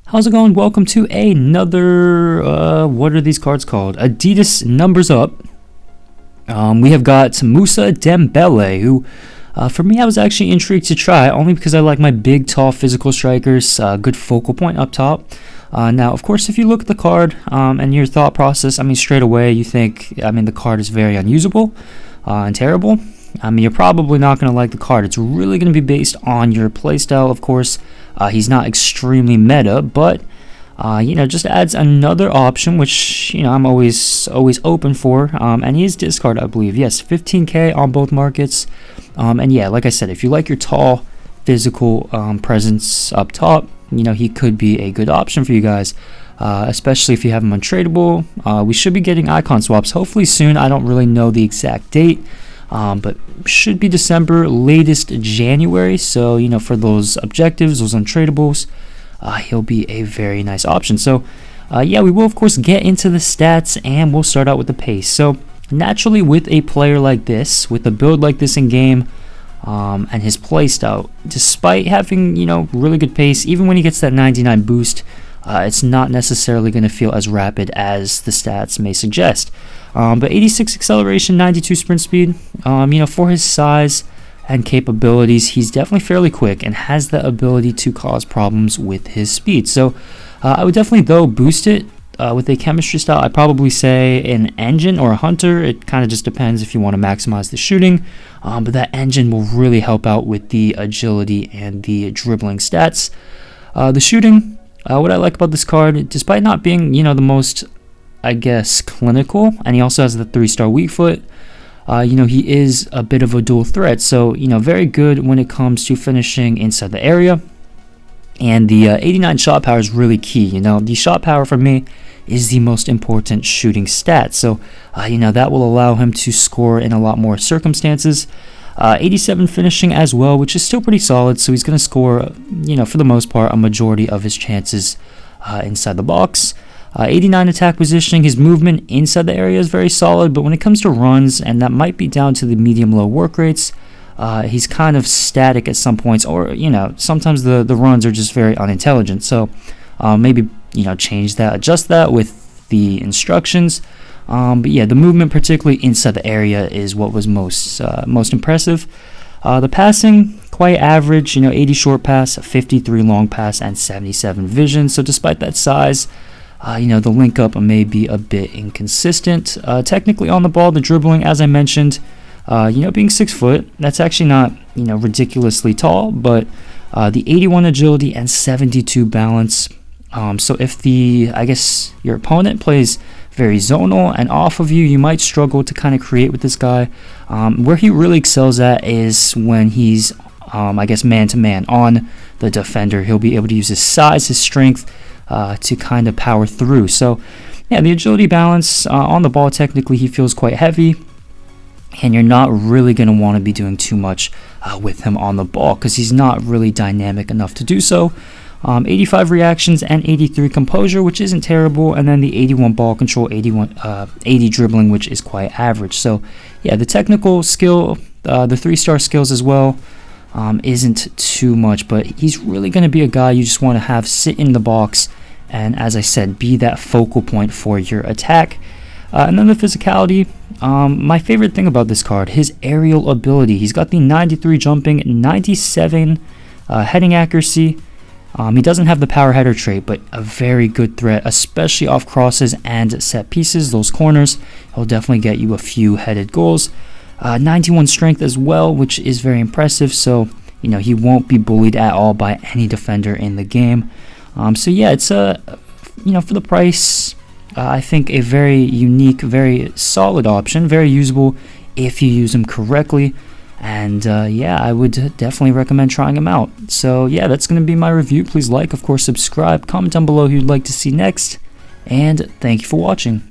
How's it going? Welcome to another, what are these cards called? Adidas Numbers Up. We have got Moussa Dembélé, who, for me, I was actually intrigued to try, only because I like my big, tall, physical strikers, good focal point up top. Now, of course, if you look at the card and your thought process, straight away you think, the card is very unusable and terrible. You're probably not going to like the card. It's really going to be based on your playstyle, of course. He's not extremely meta, but just adds another option, which I'm always open for. And he is discard, I believe. Yes, 15k on both markets. And yeah, like I said, if you like your tall, physical presence up top, he could be a good option for you guys. Especially if you have him untradeable. We should be getting icon swaps hopefully soon. I don't really know the exact date. But should be December, latest January. So, for those objectives, those untradables, he'll be a very nice option. So, yeah, we will, of course, get into the stats, and we'll start out with the pace. So, naturally, with a player like this, with a build like this in game, and his playstyle, despite having, really good pace, even when he gets that 99 boost, it's not necessarily going to feel as rapid as the stats may suggest. But 86 acceleration, 92 sprint speed, for his size and capabilities, he's definitely fairly quick and has the ability to cause problems with his speed. So I would definitely, though, boost it with a chemistry style. I'd probably say an engine or a hunter. It kind of just depends if you want to maximize the shooting. But that engine will really help out with the agility and the dribbling stats. The shooting, what I like about this card, despite not being, the most, clinical, and he also has the 3-star weak foot. He is a bit of a dual threat, so very good when it comes to finishing inside the area. And the 89 shot power is really key. The shot power for me is the most important shooting stat. So that will allow him to score in a lot more circumstances. 87 finishing as well, which is still pretty solid. So he's going to score, for the most part, a majority of his chances inside the box. 89 attack positioning, his movement inside the area is very solid, but when it comes to runs, and that might be down to the medium-low work rates, he's kind of static at some points, or, sometimes the runs are just very unintelligent. So maybe, change that, adjust that with the instructions. But yeah, the movement, particularly inside the area, is what was most impressive. The passing, quite average, 80 short pass, 53 long pass, and 77 vision. So despite that size, the link up may be a bit inconsistent. Technically on the ball, the dribbling, as I mentioned, being 6 foot, that's actually not, ridiculously tall, but the 81 agility and 72 balance. So if your opponent plays very zonal and off of you, you might struggle to kind of create with this guy. Where he really excels at is when he's, man-to-man on the defender. He'll be able to use his size, his strength, to kind of power through. So yeah, the agility balance on the ball, technically he feels quite heavy, and you're not really going to want to be doing too much with him on the ball because he's not really dynamic enough to do so. 85 reactions and 83 composure, which isn't terrible, and then the 81 ball control, 80 dribbling, which is quite average. So yeah, the technical skill, the 3-star skills as well, isn't too much, but he's really going to be a guy you just want to have sit in the box and, as I said, be that focal point for your attack. And then the physicality, my favorite thing about this card, his aerial ability. He's got the 93 jumping, 97 heading accuracy. He doesn't have the power header trait, but a very good threat, especially off crosses and set pieces, those corners. He'll definitely get you a few headed goals. 91 strength as well, which is very impressive. So, he won't be bullied at all by any defender in the game. So yeah, it's for the price, I think a very unique, very solid option, very usable if you use him correctly. And yeah, I would definitely recommend trying him out. So yeah, that's going to be my review. Please like, of course, subscribe, comment down below who you'd like to see next, and thank you for watching.